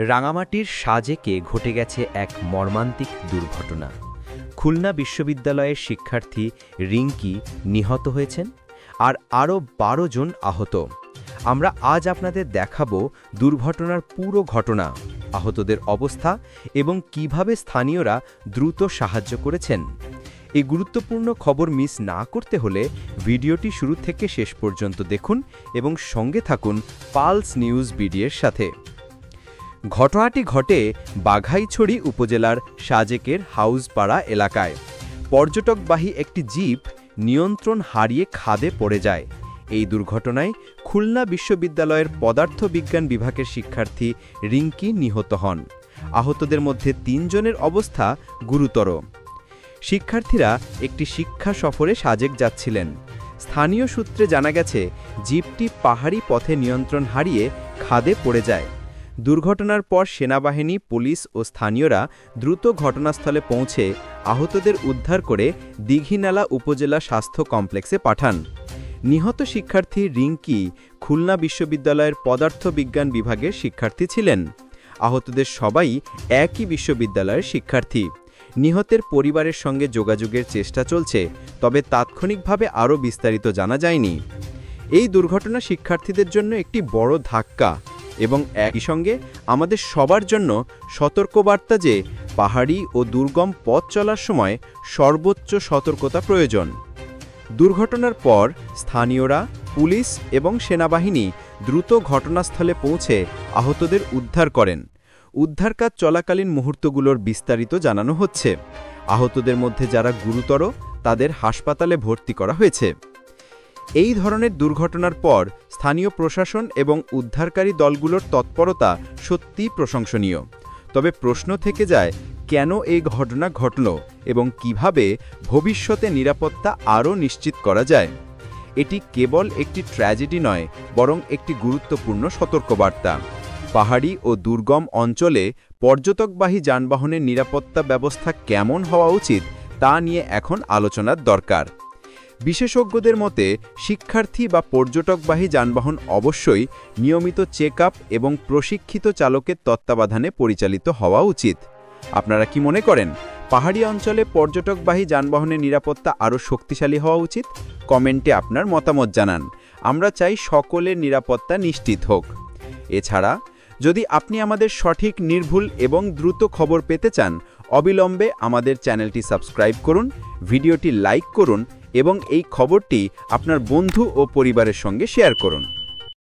রাঙামাটির সাজেকে ঘটে গেছে এক মর্মান্তিক দুর্ঘটনা। খুলনা বিশ্ববিদ্যালয়ের শিক্ষার্থী রিঙ্কি নিহত হয়েছেন আর আরও ১২ জন আহত। আমরা আজ আপনাদের দেখাবো দুর্ঘটনার পুরো ঘটনা, আহতদের অবস্থা এবং কিভাবে স্থানীয়রা দ্রুত সাহায্য করেছেন। এই গুরুত্বপূর্ণ খবর মিস না করতে হলে ভিডিওটি শুরু থেকে শেষ পর্যন্ত দেখুন এবং সঙ্গে থাকুন পালস নিউজ বিডির সাথে। ঘটনাটি ঘটে বাঘাইছড়ি উপজেলার সাজেকের হাউসপাড়া এলাকায়। পর্যটকবাহী একটি জিপ নিয়ন্ত্রণ হারিয়ে খাদে পড়ে যায়। এই দুর্ঘটনায় খুলনা বিশ্ববিদ্যালয়ের পদার্থবিজ্ঞান বিভাগের শিক্ষার্থী রিঙ্কি নিহত হন। আহতদের মধ্যে ৩ জনের অবস্থা গুরুতর। শিক্ষার্থীরা একটি শিক্ষা সফরে সাজেক যাচ্ছিলেন। স্থানীয় সূত্রে জানা গেছে জিপটি পাহাড়ি পথে নিয়ন্ত্রণ হারিয়ে খাদে পড়ে যায়। দুর্ঘটনার পর সেনাবাহিনী, পুলিশ ও স্থানীয়রা দ্রুত ঘটনাস্থলে পৌঁছে আহতদের উদ্ধার করে দীঘিনালা উপজেলা স্বাস্থ্য কমপ্লেক্সে পাঠান। নিহত শিক্ষার্থী রিঙ্কি খুলনা বিশ্ববিদ্যালয়ের পদার্থবিজ্ঞান বিভাগের শিক্ষার্থী ছিলেন। আহতদের সবাই একই বিশ্ববিদ্যালয়ের শিক্ষার্থী। নিহতের পরিবারের সঙ্গে যোগাযোগের চেষ্টা চলছে, তবে তাৎক্ষণিকভাবে আরও বিস্তারিত জানা যায়নি। এই দুর্ঘটনা শিক্ষার্থীদের জন্য একটি বড় ধাক্কা এবং একই সঙ্গে আমাদের সবার জন্য সতর্কবার্তা যে পাহাড়ি ও দুর্গম পথ চলার সময় সর্বোচ্চ সতর্কতা প্রয়োজন। দুর্ঘটনার পর স্থানীয়রা, পুলিশ এবং সেনাবাহিনী দ্রুত ঘটনাস্থলে পৌঁছে আহতদের উদ্ধার করেন। উদ্ধার কাজ চলাকালীন মুহূর্তগুলোর বিস্তারিত জানানো হচ্ছে। আহতদের মধ্যে যারা গুরুতর তাদের হাসপাতালে ভর্তি করা হয়েছে। এই ধরনের দুর্ঘটনার পর স্থানীয় প্রশাসন এবং উদ্ধারকারী দলগুলোর তৎপরতা সত্যিই প্রশংসনীয়। তবে প্রশ্ন থেকে যায়, কেন এই ঘটনা ঘটল এবং কিভাবে ভবিষ্যতে নিরাপত্তা আরও নিশ্চিত করা যায়। এটি কেবল একটি ট্র্যাজেডি নয়, বরং একটি গুরুত্বপূর্ণ সতর্কবার্তা। পাহাড়ি ও দুর্গম অঞ্চলে পর্যটকবাহী যানবাহনের নিরাপত্তা ব্যবস্থা কেমন হওয়া উচিত তা নিয়ে এখন আলোচনার দরকার। বিশেষজ্ঞদের মতে শিক্ষার্থী বা পর্যটকবাহী যানবাহন অবশ্যই নিয়মিত চেকআপ এবং প্রশিক্ষিত চালকের তত্ত্বাবধানে পরিচালিত হওয়া উচিত। আপনারা কি মনে করেন, পাহাড়ি অঞ্চলে পর্যটকবাহী যানবাহনের নিরাপত্তা আরও শক্তিশালী হওয়া উচিত? কমেন্টে আপনার মতামত জানান। আমরা চাই সকলের নিরাপত্তা নিশ্চিত হোক। এছাড়া যদি আপনি আমাদের সঠিক, নির্ভুল এবং দ্রুত খবর পেতে চান, অবিলম্বে আমাদের চ্যানেলটি সাবস্ক্রাইব করুন, ভিডিওটি লাইক করুন এবং এই খবরটি আপনার বন্ধু ও পরিবারের সঙ্গে শেয়ার করুন।